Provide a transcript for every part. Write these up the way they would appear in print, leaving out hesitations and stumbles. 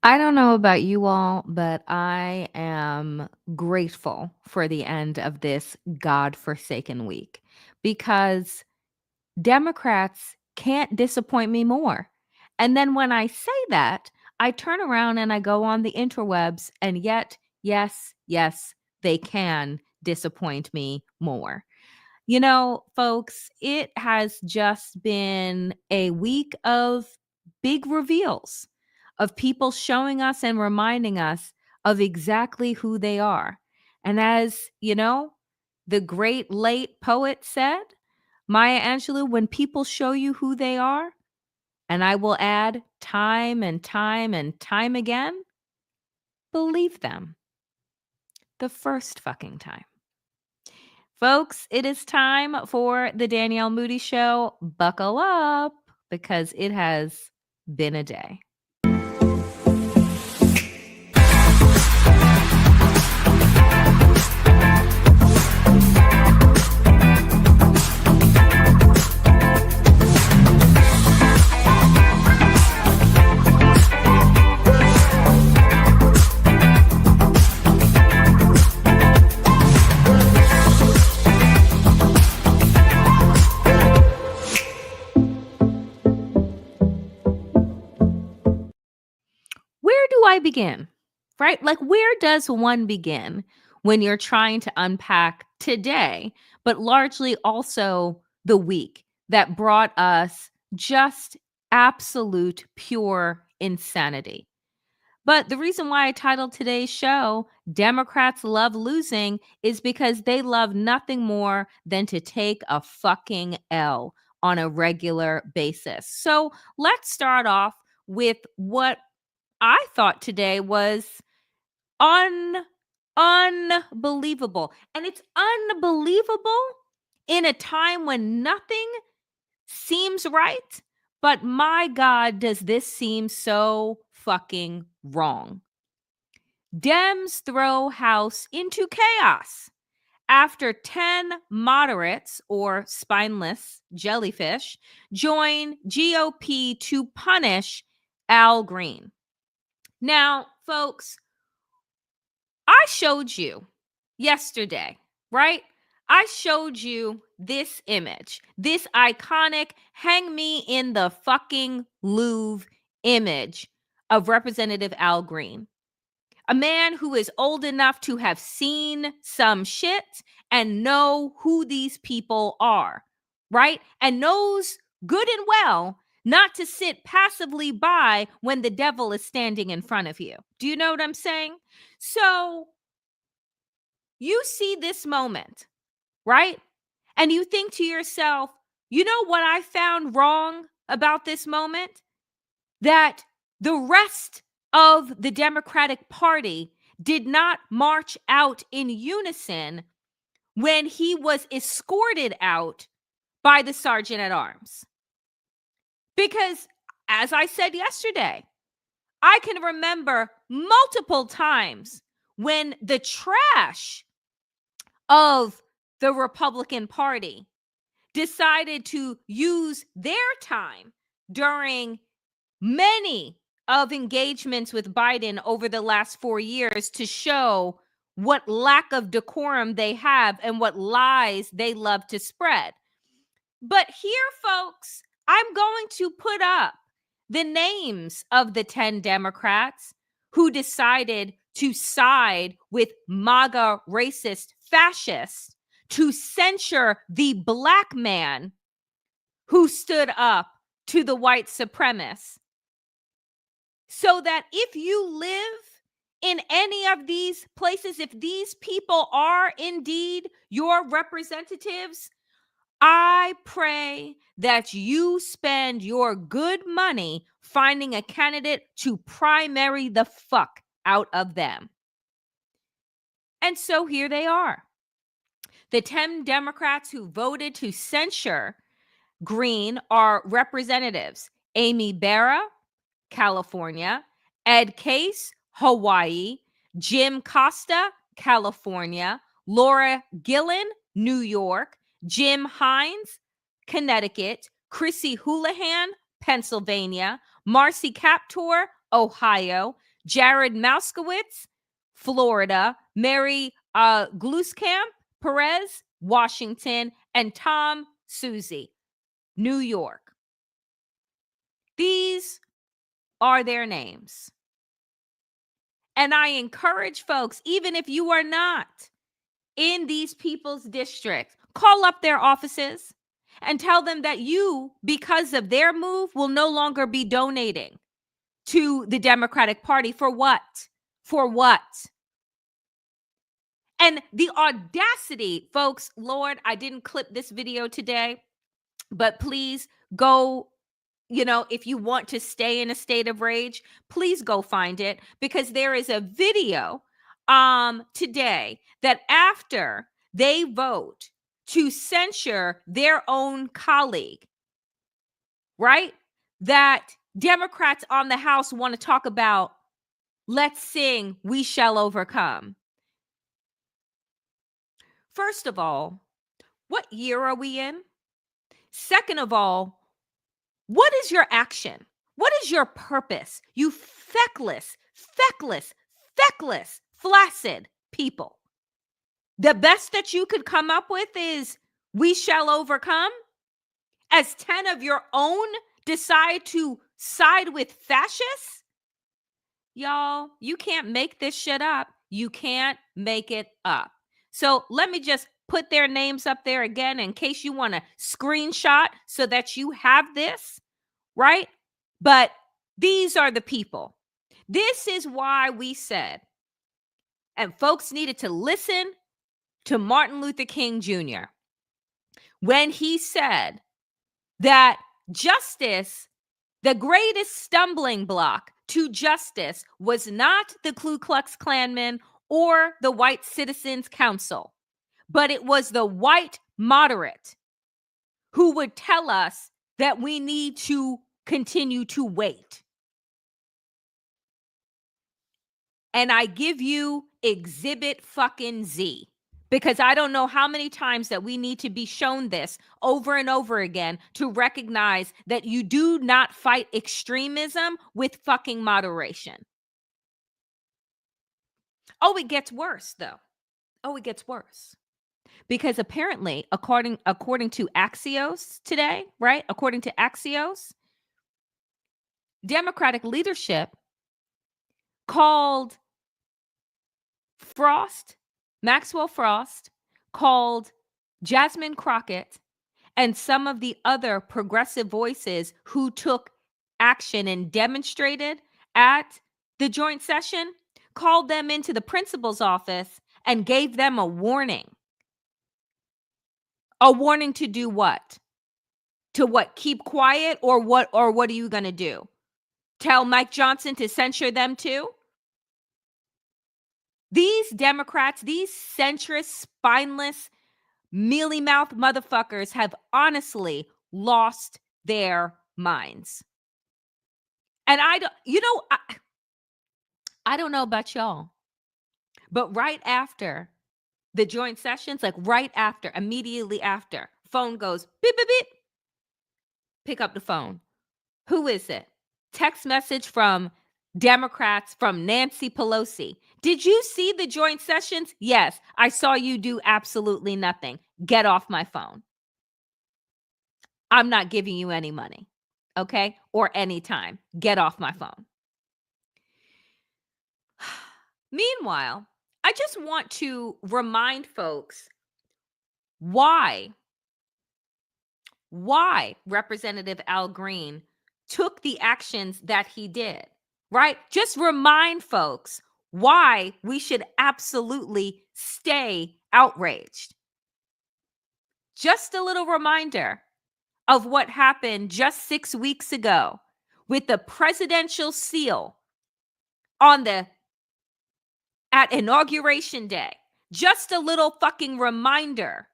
I don't know about you all, but I am grateful for the end of this God-forsaken week because Democrats can't disappoint me more. And then when I say that, I turn around and I go on the interwebs, and yet, yes, they can disappoint me more. You know, folks, it has just been a week of big reveals, of people showing us and reminding us of exactly who they are. And as you know, the great late poet said, Maya Angelou, when people show you who they are, and I will add time and time and time again, believe them the first fucking time. Folks, it is time for the Danielle Moodie Show. Buckle up because it has been a day. Where do I begin? Right? Like, where does one begin when you're trying to unpack today, but largely also the week that brought us just absolute pure insanity? But the reason why I titled today's show, Democrats Love Losing, is because they love nothing more than to take a fucking L on a regular basis. So let's start off with what I thought today was un unbelievable. And it's unbelievable in a time when nothing seems right, but my God, does this seem so fucking wrong. Dems throw House into chaos after 10 moderates or spineless jellyfish join GOP to punish Al Green. Now, folks, I showed you yesterday, right? I showed you this image, this iconic hang me in the fucking Louvre image of Representative Al Green, a man who is old enough to have seen some shit and know who these people are, right? And knows good and well not to sit passively by when the devil is standing in front of you. Do you know what I'm saying? So you see this moment, right? And you think to yourself, you know what I found wrong about this moment? That the rest of the Democratic Party did not march out in unison when he was escorted out by the sergeant at arms. Because, as I said yesterday, I can remember multiple times when the trash of the Republican Party decided to use their time during many of engagements with Biden over the last 4 years to show what lack of decorum they have and what lies they love to spread. But here, folks, I'm going to put up the names of the 10 Democrats who decided to side with MAGA racist fascists to censure the black man who stood up to the white supremacists. So that if you live in any of these places, if these people are indeed your representatives, I pray that you spend your good money finding a candidate to primary the fuck out of them. And so here they are. The 10 Democrats who voted to censure Green are representatives Amy Barra, California, Ed Case, Hawaii, Jim Costa, California, Laura Gillen, New York, Jim Hines, Connecticut, Chrissy Houlihan, Pennsylvania, Marcy Kaptur, Ohio, Jared Mauskowitz, Florida, Mary Gluskamp Perez, Washington, and Tom Suzy, New York. These are their names. And I encourage folks, even if you are not in these people's districts, call up their offices and tell them that you, because of their move, will no longer be donating to the Democratic Party. For what? For what? And the audacity, folks, Lord, I didn't clip this video today, but please go, if you want to stay in a state of rage, please go find it, because there is a video today that after they vote to censure their own colleague, right? That Democrats on the House want to talk about, let's sing We Shall Overcome. First of all, what year are we in? Second of all, what is your action? What is your purpose? You feckless, flaccid people. The best that you could come up with is we shall overcome? As 10 of your own decide to side with fascists? Y'all, you can't make this shit up. You can't make it up. So let me just put their names up there again in case you want to screenshot so that you have this, right? But these are the people. This is why we said, and folks needed to listen to Martin Luther King Jr. when he said that justice, the greatest stumbling block to justice, was not the Ku Klux Klansmen or the White Citizens Council, but it was the white moderate who would tell us that we need to continue to wait. And I give you exhibit fucking Z, because I don't know how many times that we need to be shown this over and over again to recognize that you do not fight extremism with fucking moderation. Oh, it gets worse, though. Oh, it gets worse. Because apparently, according to Axios today, right? According to Axios, Democratic leadership called Maxwell Frost, called Jasmine Crockett, and some of the other progressive voices who took action and demonstrated at the joint session, called them into the principal's office and gave them a warning. A warning to do what? To what? Keep quiet? Or what are you going to do? Tell Mike Johnson to censure them too? These Democrats, these centrist, spineless, mealy-mouthed motherfuckers have honestly lost their minds. And I don't know about y'all, but right after the joint sessions, like right after, immediately after, phone goes beep, beep, beep. Pick up the phone. Who is it? Text message from Democrats, from Nancy Pelosi. Did you see the joint sessions? Yes, I saw you do absolutely nothing. Get off my phone. I'm not giving you any money, okay? Or any time. Get off my phone. Meanwhile, I just want to remind folks why Representative Al Green took the actions that he did, right? Just remind folks why we should absolutely stay outraged. Just a little reminder of what happened just 6 weeks ago with the presidential seal at Inauguration Day. Just a little fucking reminder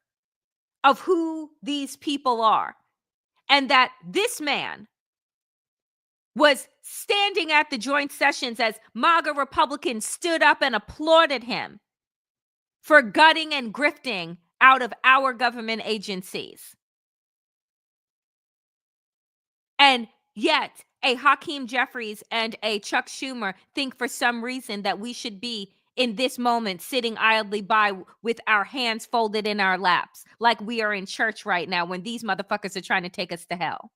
of who these people are, and that this man was standing at the joint sessions as MAGA Republicans stood up and applauded him for gutting and grifting out of our government agencies. And yet a Hakeem Jeffries and a Chuck Schumer think for some reason that we should be in this moment sitting idly by with our hands folded in our laps like we are in church right now when these motherfuckers are trying to take us to hell.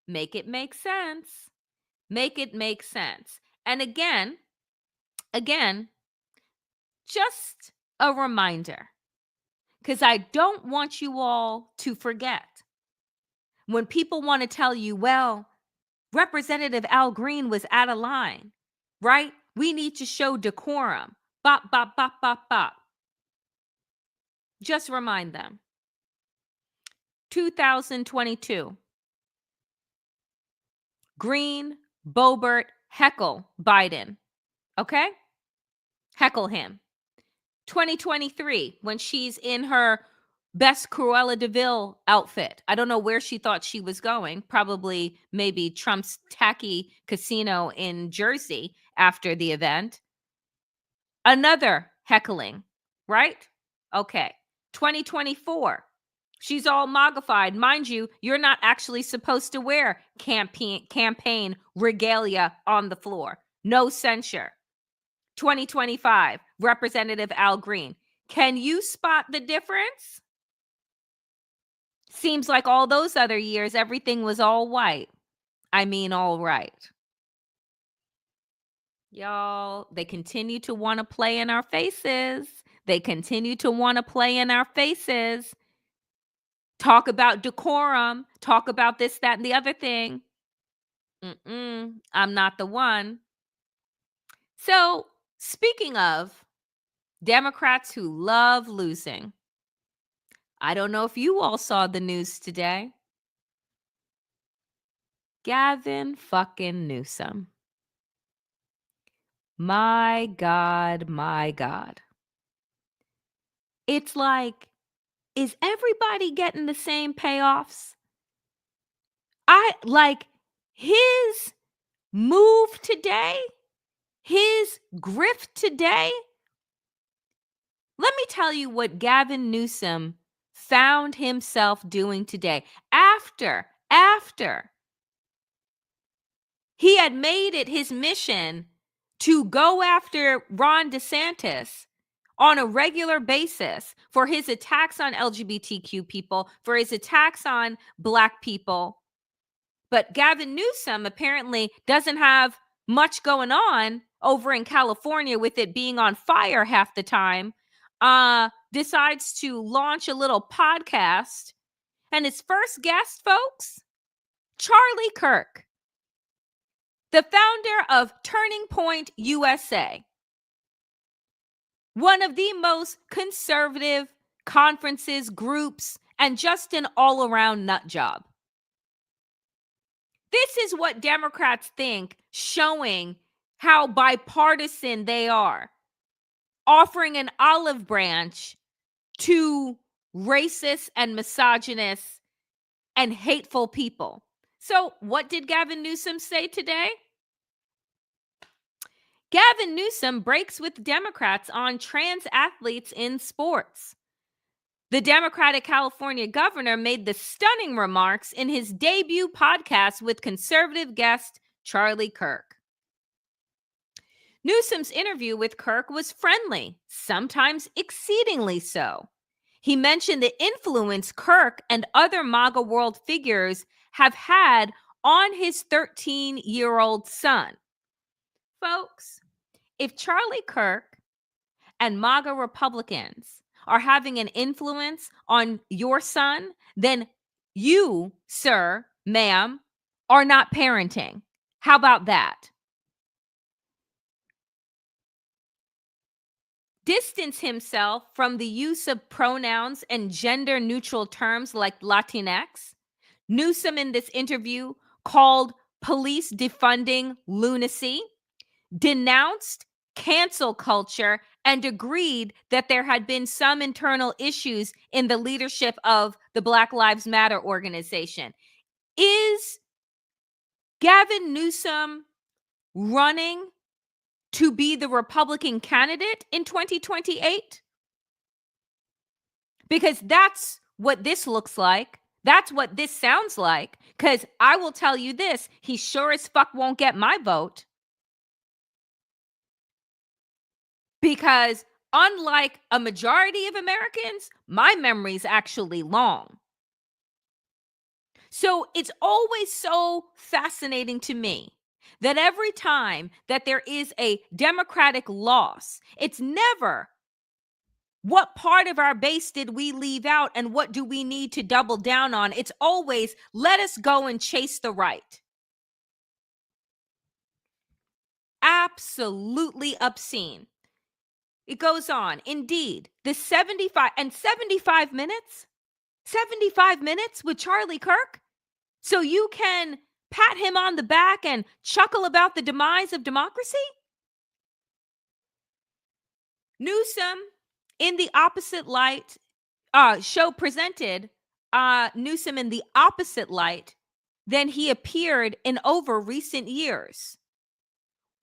Make it make sense. Make it make sense. And again, just a reminder, because I don't want you all to forget. When people want to tell you, well, Representative Al Green was out of line, right? We need to show decorum. Bop, bop, bop, bop, bop. Just remind them. 2022. Green, Boebert, heckle Biden. Okay? Heckle him. 2023, when she's in her best Cruella de Vil outfit. I don't know where she thought she was going. Probably maybe Trump's tacky casino in Jersey after the event. Another heckling, right? Okay. 2024. She's all MAGAfied. Mind you, you're not actually supposed to wear campaign regalia on the floor. No censure. 2025, Representative Al Green. Can you spot the difference? Seems like all those other years, everything was all white. I mean, all right. Y'all, they continue to want to play in our faces. They continue to want to play in our faces. Talk about decorum. Talk about this, that, and the other thing. I'm not the one. So, speaking of Democrats who love losing, I don't know if you all saw the news today. Gavin fucking Newsom. My God, my God. It's like, is everybody getting the same payoffs? I like his move today, his grift today. Let me tell you what Gavin Newsom found himself doing today after he had made it his mission to go after Ron DeSantis on a regular basis for his attacks on LGBTQ people, for his attacks on Black people. But Gavin Newsom apparently doesn't have much going on over in California with it being on fire half the time. Decides to launch a little podcast. And his first guest, folks, Charlie Kirk, the founder of Turning Point USA, one of the most conservative conferences, groups, and just an all-around nut job. This is what Democrats think, showing how bipartisan they are, offering an olive branch to racist and misogynist and hateful people. So what did Gavin Newsom say today? Gavin Newsom breaks with Democrats on trans athletes in sports. The Democratic California governor made the stunning remarks in his debut podcast with conservative guest Charlie Kirk. Newsom's interview with Kirk was friendly, sometimes exceedingly so. He mentioned the influence Kirk and other MAGA world figures have had on his 13-year-old son. Folks, if Charlie Kirk and MAGA Republicans are having an influence on your son, then you, sir, ma'am, are not parenting. How about that? Distance himself from the use of pronouns and gender-neutral terms like Latinx. Newsom in this interview called police defunding lunacy, denounced cancel culture, and agreed that there had been some internal issues in the leadership of the Black Lives Matter organization. Is Gavin Newsom running to be the Republican candidate in 2028? Because that's what this looks like. That's what this sounds like, because I will tell you this, he sure as fuck won't get my vote. Because unlike a majority of Americans, my memory is actually long. So it's always so fascinating to me that every time that there is a Democratic loss, it's never what part of our base did we leave out and what do we need to double down on. It's always let us go and chase the right. Absolutely obscene. It goes on. Indeed, the 75 minutes, 75 minutes with Charlie Kirk. So you can pat him on the back and chuckle about the demise of democracy? Newsom, in the opposite light, show presented Newsom in the opposite light than he appeared in over recent years.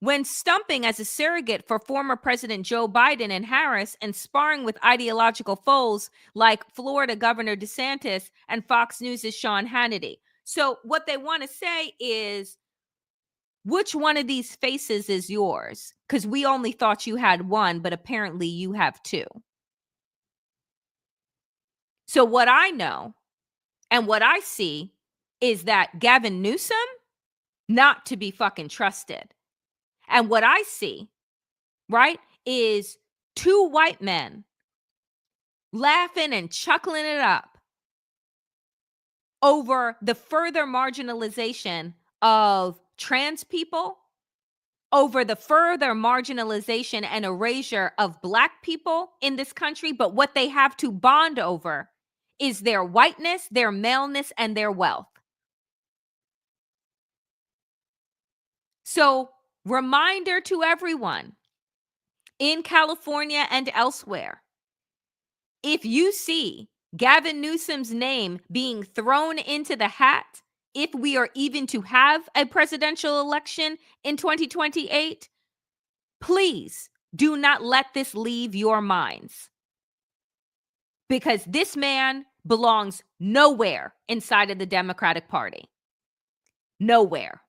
When stumping as a surrogate for former President Joe Biden and Harris and sparring with ideological foes like Florida Governor DeSantis and Fox News' Sean Hannity. So what they want to say is, which one of these faces is yours? Because we only thought you had one, but apparently you have two. So what I know and what I see is that Gavin Newsom, not to be fucking trusted. And what I see, right, is two white men laughing and chuckling it up over the further marginalization of trans people, over the further marginalization and erasure of Black people in this country. But what they have to bond over is their whiteness, their maleness, and their wealth. So, reminder to everyone in California and elsewhere, if you see Gavin Newsom's name being thrown into the hat, if we are even to have a presidential election in 2028, please do not let this leave your minds. Because this man belongs nowhere inside of the Democratic Party. Nowhere.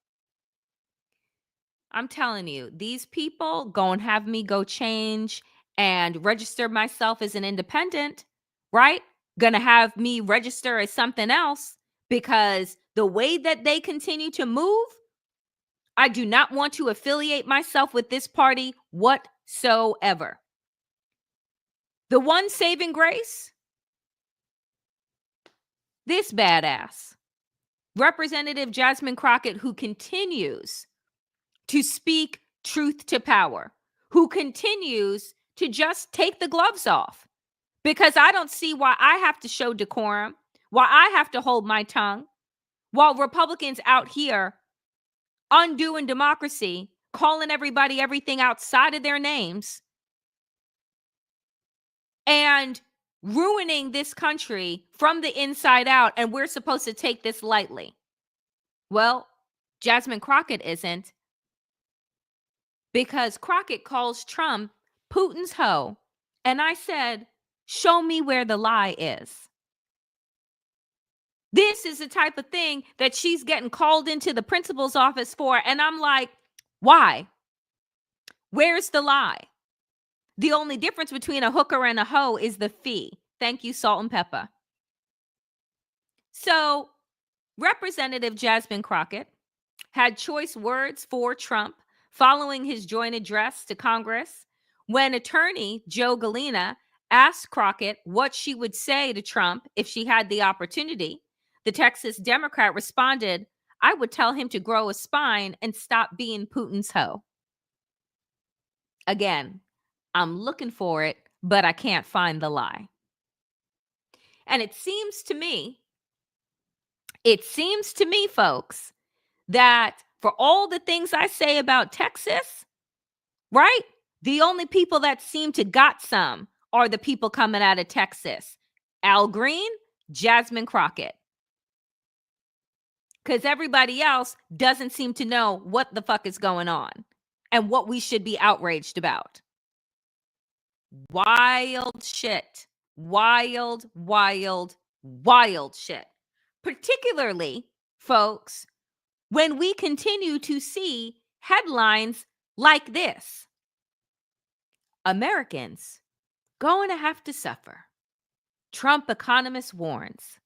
I'm telling you, these people gonna have me go change and register myself as an independent, right? Gonna have me register as something else, because the way that they continue to move, I do not want to affiliate myself with this party whatsoever. The one saving grace, this badass, Representative Jasmine Crockett, who continues to speak truth to power, who continues to just take the gloves off, because I don't see why I have to show decorum, why I have to hold my tongue, while Republicans out here undoing democracy, calling everybody everything outside of their names, and ruining this country from the inside out, and we're supposed to take this lightly. Well, Jasmine Crockett isn't, because Crockett calls Trump Putin's hoe. And I said, show me where the lie is. This is the type of thing that she's getting called into the principal's office for. And I'm like, why? Where's the lie? The only difference between a hooker and a hoe is the fee. Thank you, Salt and Pepper. So Representative Jasmine Crockett had choice words for Trump following his joint address to Congress when attorney Joe Galena asked Crockett what she would say to Trump if she had the opportunity. The Texas Democrat responded, I would tell him to grow a spine and stop being Putin's hoe. Again, I'm looking for it, but I can't find the lie. And it seems to me, folks, that for all the things I say about Texas, right? The only people that seem to got some are the people coming out of Texas. Al Green, Jasmine Crockett. Because everybody else doesn't seem to know what the fuck is going on and what we should be outraged about. Wild shit. Wild, wild, wild shit. particularly, folks, when we continue to see headlines like this: Americans going to have to suffer. Trump economist warns.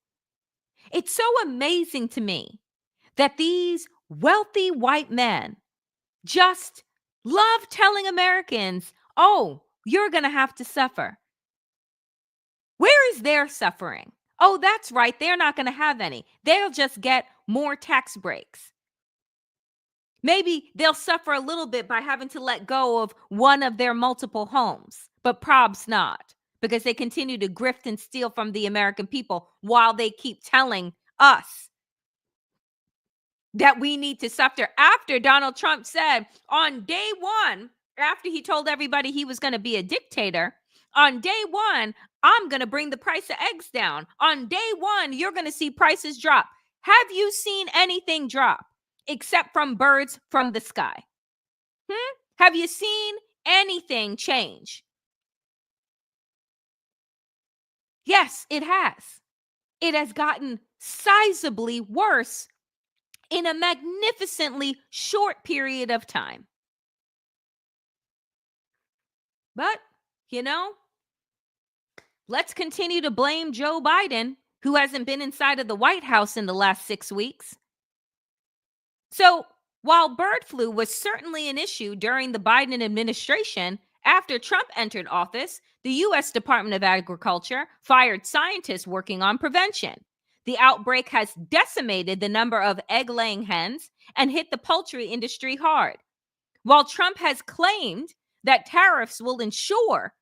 It's so amazing to me that these wealthy white men just love telling Americans, oh, you're going to have to suffer. Where is their suffering? Oh, that's right. They're not going to have any. They'll just get more tax breaks. Maybe they'll suffer a little bit by having to let go of one of their multiple homes, but probs not, because they continue to grift and steal from the American people while they keep telling us that we need to suffer. After Donald Trump said on day one, after he told everybody he was going to be a dictator, on day one, I'm going to bring the price of eggs down. On day one, you're going to see prices drop. Have you seen anything drop except from birds from the sky? Have you seen anything change? Yes, it has. It has gotten sizably worse in a magnificently short period of time. But, let's continue to blame Joe Biden, who hasn't been inside of the White House in the last 6 weeks. So, while bird flu was certainly an issue during the Biden administration, after Trump entered office, the U.S. Department of Agriculture fired scientists working on prevention. The outbreak has decimated the number of egg-laying hens and hit the poultry industry hard. While Trump has claimed that tariffs will ensure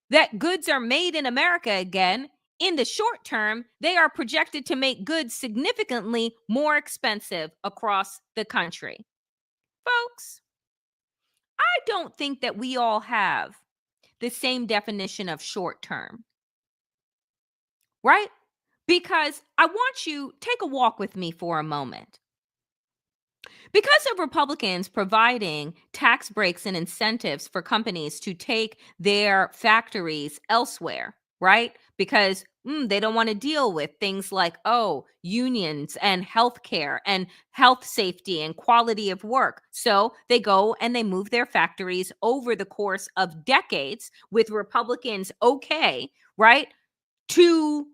that goods are made in America again, in the short term, they are projected to make goods significantly more expensive across the country. Folks, I don't think that we all have the same definition of short term, right? Because I want you take a walk with me for a moment. Because of Republicans providing tax breaks and incentives for companies to take their factories elsewhere, right? Because they don't want to deal with things like, unions and healthcare and health safety and quality of work. So they go and they move their factories over the course of decades with Republicans, right? To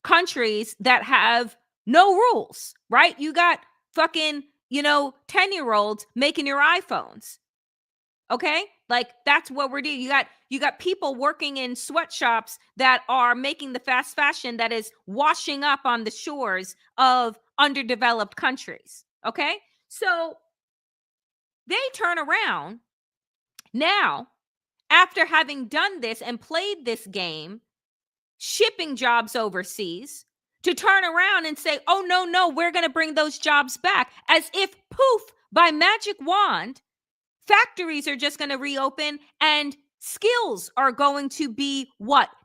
countries that have no rules, right? You got fucking 10-year-olds making your iPhones. Okay? Like that's what we're doing. You got people working in sweatshops that are making the fast fashion that is washing up on the shores of underdeveloped countries. Okay? So they turn around now after having done this and played this game, shipping jobs overseas, to turn around and say, oh, no, we're going to bring those jobs back, as if poof, by magic wand, factories are just going to reopen and skills are going to be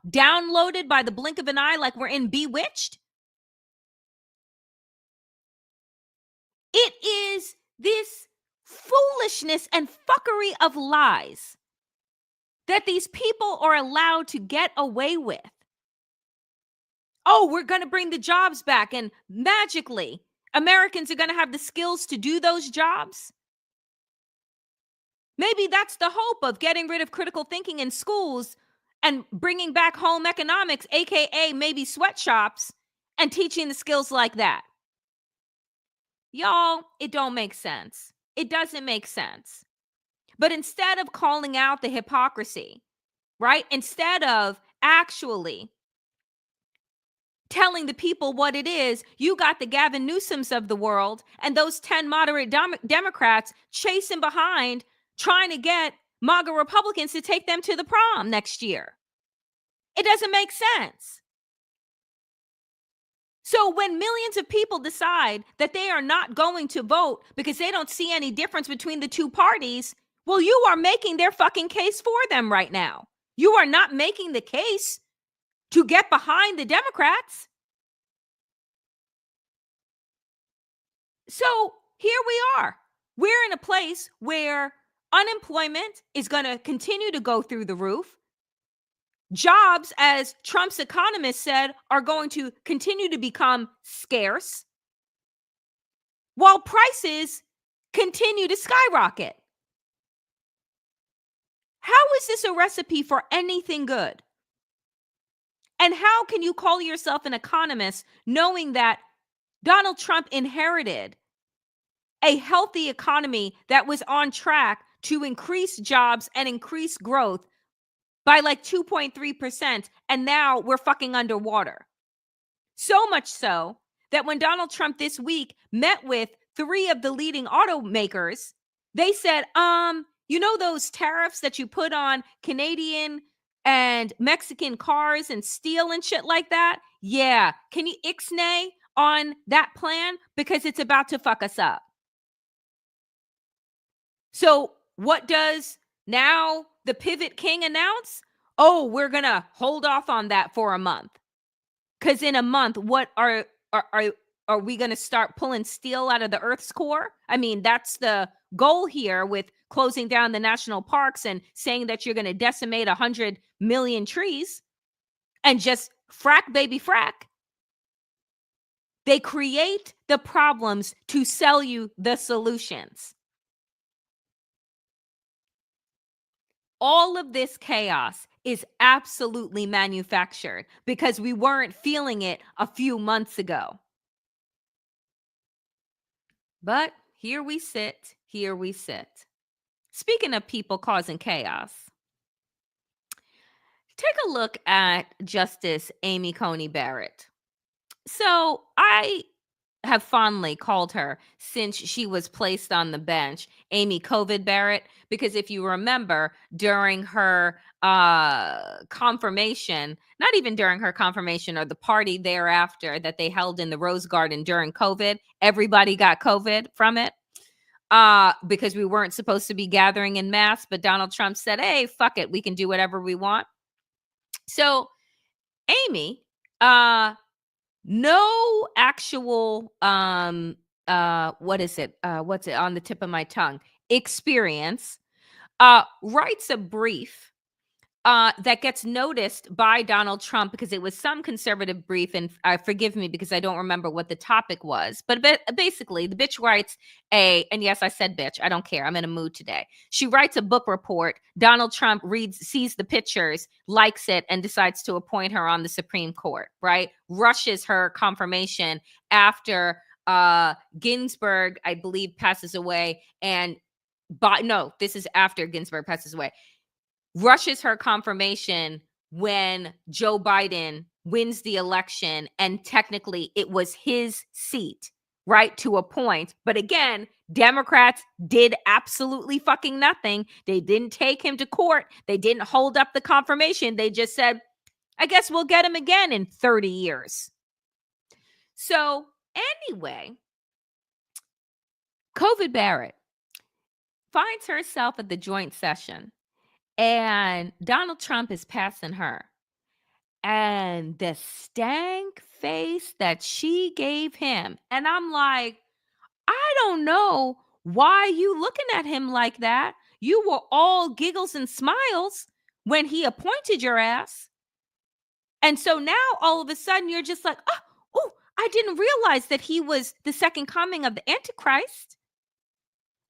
downloaded by the blink of an eye, like we're in Bewitched. It is this foolishness and fuckery of lies that these people are allowed to get away with. Oh, we're going to bring the jobs back and magically Americans are going to have the skills to do those jobs. Maybe that's the hope of getting rid of critical thinking in schools and bringing back home economics, aka maybe sweatshops, and teaching the skills like that. Y'all, it don't make sense. It doesn't make sense. But instead of calling out the hypocrisy, right? Instead of actually telling the people what it is, you got the Gavin Newsoms of the world and those 10 moderate Democrats chasing behind, trying to get MAGA Republicans to take them to the prom next year. It doesn't make sense. So when millions of people decide that they are not going to vote because they don't see any difference between the two parties, well, you are making their fucking case for them right now. You are not making the case to get behind the Democrats. So here we are. We're in a place where unemployment is going to continue to go through the roof. Jobs, as Trump's economists said, are going to continue to become scarce while prices continue to skyrocket. How is this a recipe for anything good? And how can you call yourself an economist knowing that Donald Trump inherited a healthy economy that was on track to increase jobs and increase growth by like 2.3%, and now we're fucking underwater? So much so that when Donald Trump this week met with 3 of the leading automakers, they said, you know those tariffs that you put on Canadian and Mexican cars and steel and shit like that? Yeah. Can you ixnay on that plan? Because it's about to fuck us up. So what does now the Pivot King announce? Oh, we're going to hold off on that for a month. Because in a month, what are we going to start pulling steel out of the Earth's core? I mean, that's the goal here with closing down the national parks and saying that you're going to decimate 100 million trees and just frack, baby, frack. They create the problems to sell you the solutions. All of this chaos is absolutely manufactured because we weren't feeling it a few months ago. But here we sit, here we sit. Speaking of people causing chaos, take a look at Justice Amy Coney Barrett. So I have fondly called her, since she was placed on the bench, Amy COVID Barrett, because if you remember, during her confirmation, not even during her confirmation or the party thereafter that they held in the Rose Garden during COVID, everybody got COVID from it because we weren't supposed to be gathering in mass, but Donald Trump said, hey, fuck it, we can do whatever we want. So Amy, no actual what is it? What's it on the tip of my tongue? Experience. Writes a brief that gets noticed by Donald Trump because it was some conservative brief, and forgive me because I don't remember what the topic was. But basically, the bitch writes and yes, I said bitch. I don't care. I'm in a mood today. She writes a book report. Donald Trump sees the pictures, likes it, and decides to appoint her on the Supreme Court. Right? Rushes her confirmation after Ginsburg, I believe, passes away, and no, this is after Ginsburg passes away. Rushes her confirmation when Joe Biden wins the election, and technically it was his seat, right, to appoint. But again, Democrats did absolutely fucking nothing. They didn't take him to court. They didn't hold up the confirmation. They just said, I guess we'll get him again in 30 years. So anyway, COVID Barrett finds herself at the joint session, and Donald Trump is passing her. And the stank face that she gave him. And I'm like, I don't know why you looking at him like that. You were all giggles and smiles when he appointed your ass. And so now all of a sudden you're just like, oh, I didn't realize that he was the second coming of the Antichrist.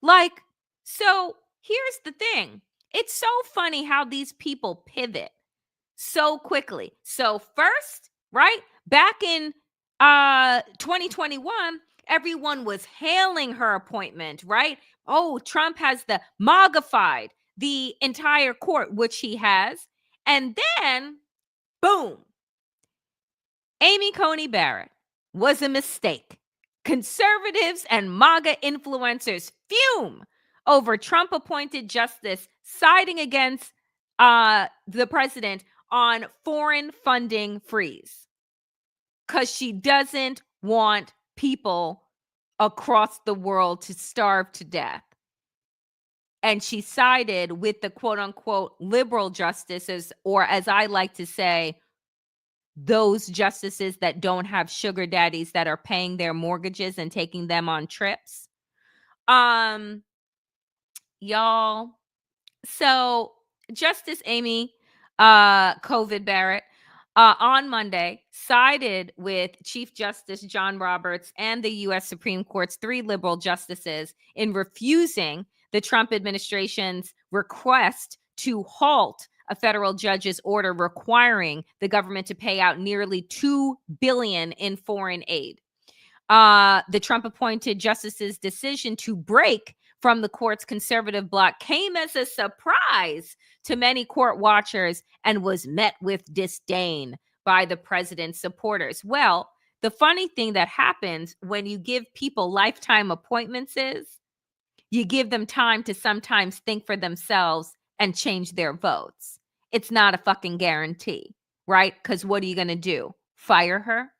Like, so here's the thing. It's so funny how these people pivot so quickly. So first, right, back in 2021, everyone was hailing her appointment, right? Oh, Trump has the MAGAfied the entire court, which he has. And then, boom, Amy Coney Barrett was a mistake. Conservatives and MAGA influencers fume over Trump-appointed justice siding against the president on foreign funding freeze because she doesn't want people across the world to starve to death. And she sided with the quote-unquote liberal justices, or as I like to say, those justices that don't have sugar daddies that are paying their mortgages and taking them on trips. Y'all. So Justice Amy COVID Barrett, on Monday sided with Chief Justice John Roberts and the U.S. Supreme Court's 3 liberal justices in refusing the Trump administration's request to halt a federal judge's order requiring the government to pay out nearly $2 billion in foreign aid. The Trump appointed justice's decision to break from the court's conservative bloc came as a surprise to many court watchers and was met with disdain by the president's supporters. Well, the funny thing that happens when you give people lifetime appointments is you give them time to sometimes think for themselves and change their votes. It's not a fucking guarantee, right? Because what are you going to do? Fire her?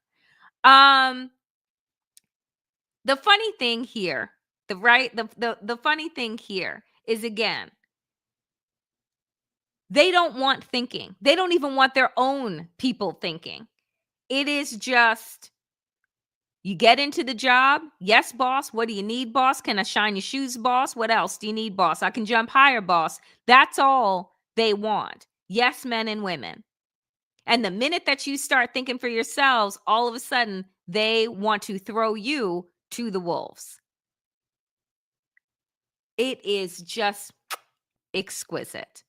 The funny thing here, the funny thing here is, again, they don't want thinking. They don't even want their own people thinking. It is just, you get into the job. Yes, boss. What do you need, boss? Can I shine your shoes, boss? What else do you need, boss? I can jump higher, boss. That's all they want. Yes, men and women. And the minute that you start thinking for yourselves, all of a sudden, they want to throw you to the wolves. It is just exquisite.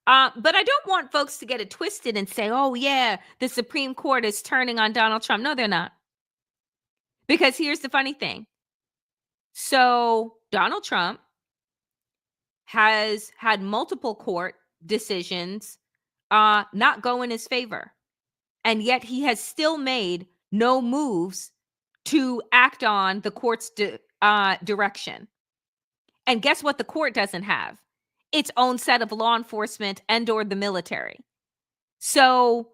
But I don't want folks to get it twisted and say, oh, yeah, the Supreme Court is turning on Donald Trump. No, they're not. Because here's the funny thing. So Donald Trump has had multiple court decisions not go in his favor. And yet he has still made no moves to act on the court's direction. And guess what the court doesn't have? Its own set of law enforcement and or the military. So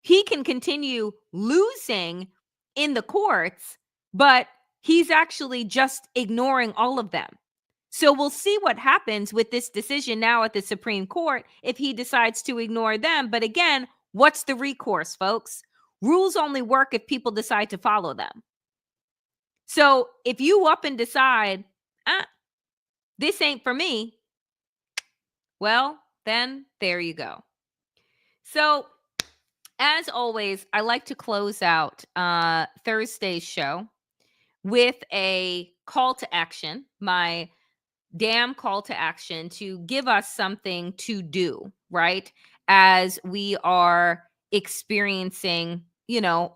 he can continue losing in the courts, but he's actually just ignoring all of them. So we'll see what happens with this decision now at the Supreme Court if he decides to ignore them. But again, what's the recourse, folks? Rules only work if people decide to follow them. So if you up and decide, this ain't for me, well, then there you go. So as always, I like to close out Thursday's show with a call to action, my damn call to action to give us something to do, right? As we are experiencing,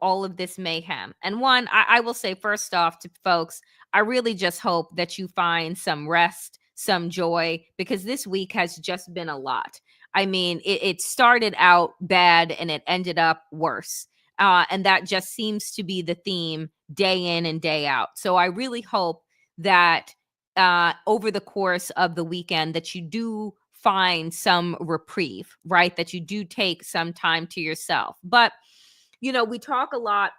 all of this mayhem. And one, I will say first off to folks, I really just hope that you find some rest, some joy, because this week has just been a lot. I mean, it started out bad and it ended up worse. And that just seems to be the theme day in and day out. So I really hope that over the course of the weekend that you do find some reprieve, right? That you do take some time to yourself. But, we talk a lot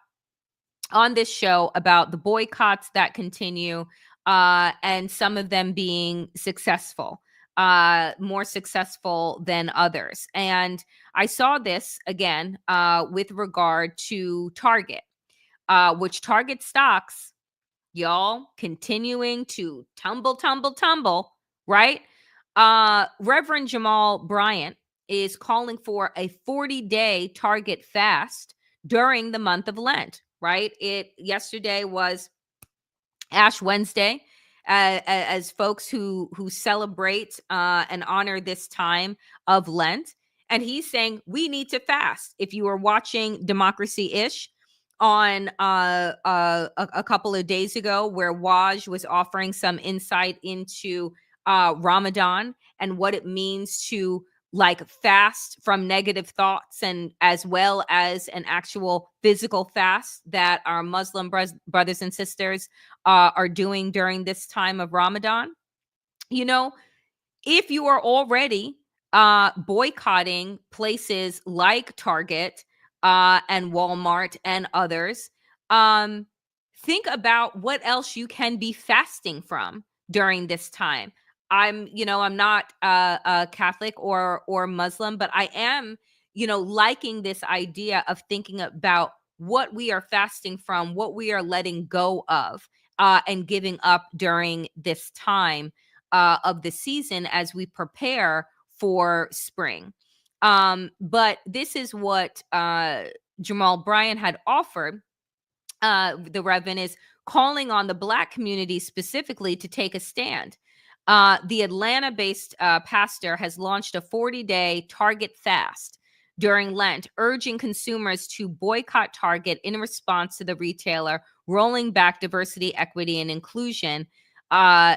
on this show about the boycotts that continue and some of them being successful, more successful than others. And I saw this again with regard to Target, which Target stocks, y'all, continuing to tumble, right? Reverend Jamal Bryant is calling for a 40-day Target fast during the month of Lent, right? Yesterday was Ash Wednesday, as folks who celebrate and honor this time of Lent. And he's saying we need to fast. If you were watching Democracy-ish on a couple of days ago, where Waj was offering some insight into Ramadan and what it means to fast from negative thoughts, and as well as an actual physical fast that our Muslim brothers and sisters are doing during this time of Ramadan. If you are already boycotting places like Target and Walmart and others, think about what else you can be fasting from during this time. I'm not a Catholic or Muslim, but I am, liking this idea of thinking about what we are fasting from, what we are letting go of, and giving up during this time of the season as we prepare for spring. But this is what Jamal Bryant had offered. The Reverend is calling on the Black community specifically to take a stand. The Atlanta-based pastor has launched a 40-day Target fast during Lent, urging consumers to boycott Target in response to the retailer rolling back diversity, equity, and inclusion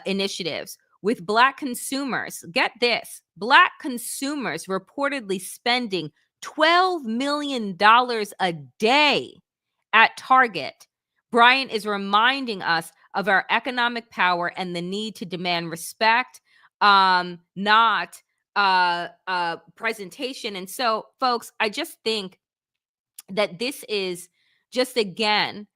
initiatives. With Black consumers, get this, Black consumers reportedly spending $12 million a day at Target. Bryant is reminding us of our economic power and the need to demand respect, not presentation. And so, folks, I just think that this is just, again,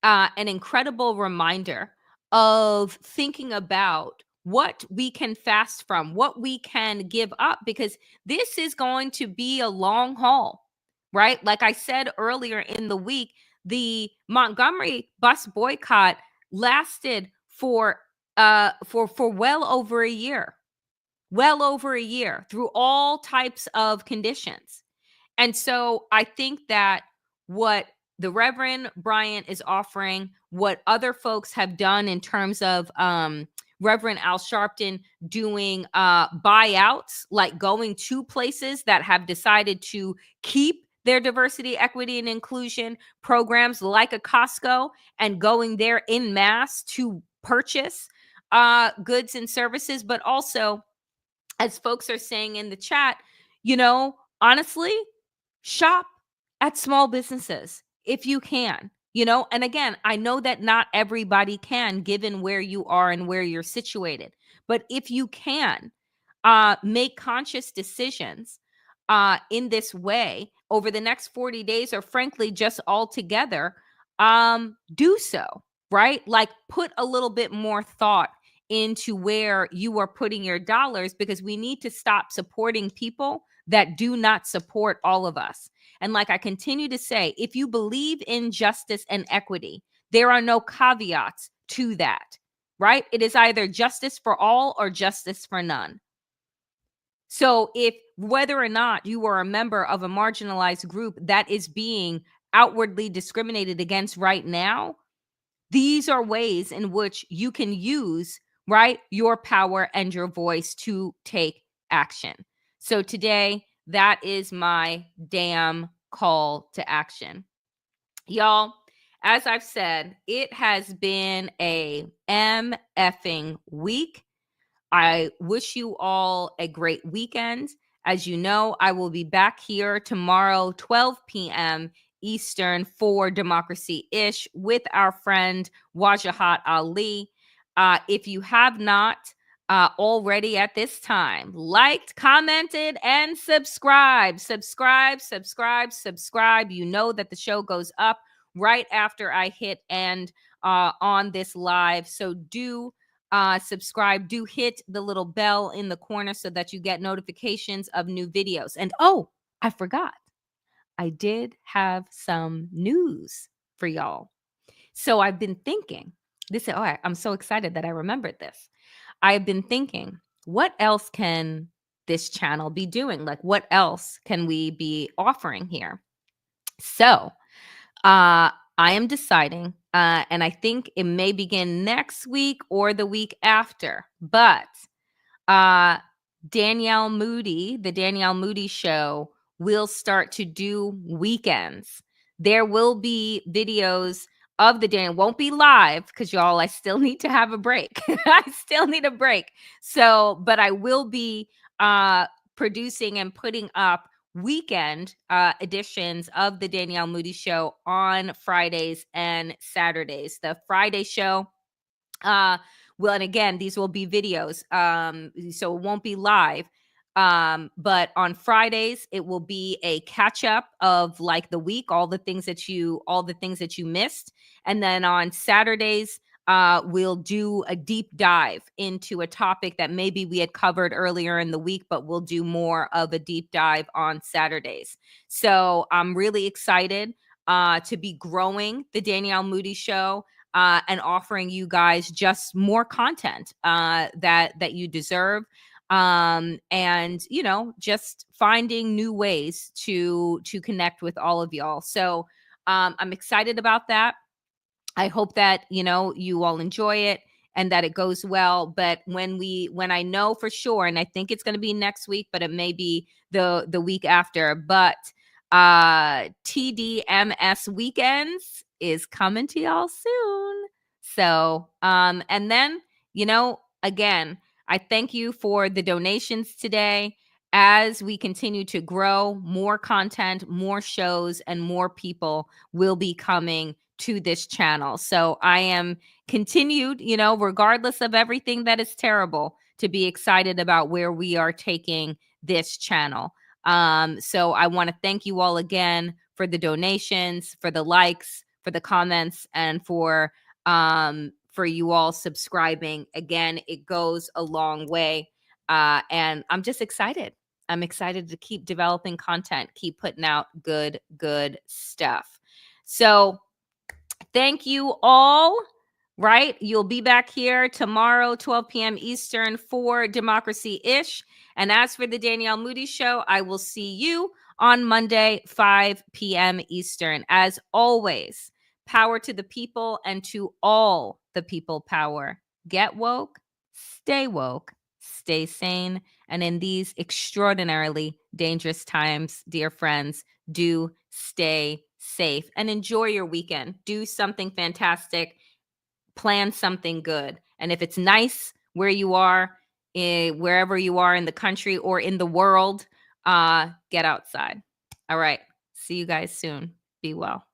an incredible reminder of thinking about what we can fast from, what we can give up, because this is going to be a long haul, right? Like I said earlier in the week, the Montgomery bus boycott lasted for well over a year, through all types of conditions. And so I think that what the Reverend Bryant is offering, what other folks have done in terms of Reverend Al Sharpton doing buyouts, like going to places that have decided to keep their diversity, equity, and inclusion programs like a Costco and going there en masse to purchase goods and services, but also, as folks are saying in the chat, honestly, shop at small businesses if you can, and again, I know that not everybody can, given where you are and where you're situated, but if you can make conscious decisions in this way over the next 40 days, or frankly, just altogether, do so, right? Like, put a little bit more thought into where you are putting your dollars, because we need to stop supporting people that do not support all of us. And like I continue to say, if you believe in justice and equity, there are no caveats to that, right? It is either justice for all or justice for none. So if whether or not you are a member of a marginalized group that is being outwardly discriminated against right now, these are ways in which you can use, right, your power and your voice to take action. So today, that is my damn call to action. Y'all, as I've said, it has been a MFing week. I wish you all a great weekend. As you know, I will be back here tomorrow, 12 p.m. Eastern, for Democracy Ish with our friend Wajahat Ali. If you have not already at this time, liked, commented, and subscribed. You know that the show goes up right after I hit end on this live. So do subscribe, do hit the little bell in the corner so that you get notifications of new videos. And oh, I forgot, I did have some news for y'all. So I've been thinking this. Oh, I'm so excited that I remembered this. I've been thinking, what else can this channel be doing? Like, what else can we be offering here? So I am deciding, and I think it may begin next week or the week after, but Danielle Moodie, the Danielle Moodie Show, will start to do weekends. There will be videos of the day. It won't be live because, y'all, I still need to have a break. I still need a break. So, but I will be producing and putting up weekend editions of the Danielle Moodie Show on Fridays and Saturdays. The Friday show, well, and again, these will be videos, so it won't be live. But on Fridays, it will be a catch up of like the week, all the things that you missed. And then on Saturdays, we'll do a deep dive into a topic that maybe we had covered earlier in the week, but we'll do more of a deep dive on Saturdays. So I'm really excited to be growing the Danielle Moodie Show. And offering you guys just more content that you deserve. and just finding new ways to connect with all of y'all. So I'm excited about that. I hope that you all enjoy it and that it goes well. But when I know for sure, and I think it's going to be next week, but it may be the week after. But TDMS weekends is coming to y'all soon. So and then again, I thank you for the donations today. As we continue to grow, more content, more shows, and more people will be coming to this channel. So I am continued, regardless of everything that is terrible, to be excited about where we are taking this channel. So I want to thank you all again for the donations, for the likes, for the comments, and for you all subscribing. Again, it goes a long way. And I'm just excited. I'm excited to keep developing content, keep putting out good stuff. So thank you all. Right? You'll be back here tomorrow, 12 p.m. Eastern for Democracy-ish. And as for the Danielle Moodie Show, I will see you on Monday, 5 p.m. Eastern. As always, power to the people and to all the people power. Get woke, stay sane. And in these extraordinarily dangerous times, dear friends, do stay safe and enjoy your weekend. Do something fantastic. Plan something good. And if it's nice where you are, wherever you are in the country or in the world, get outside. All right. See you guys soon. Be well.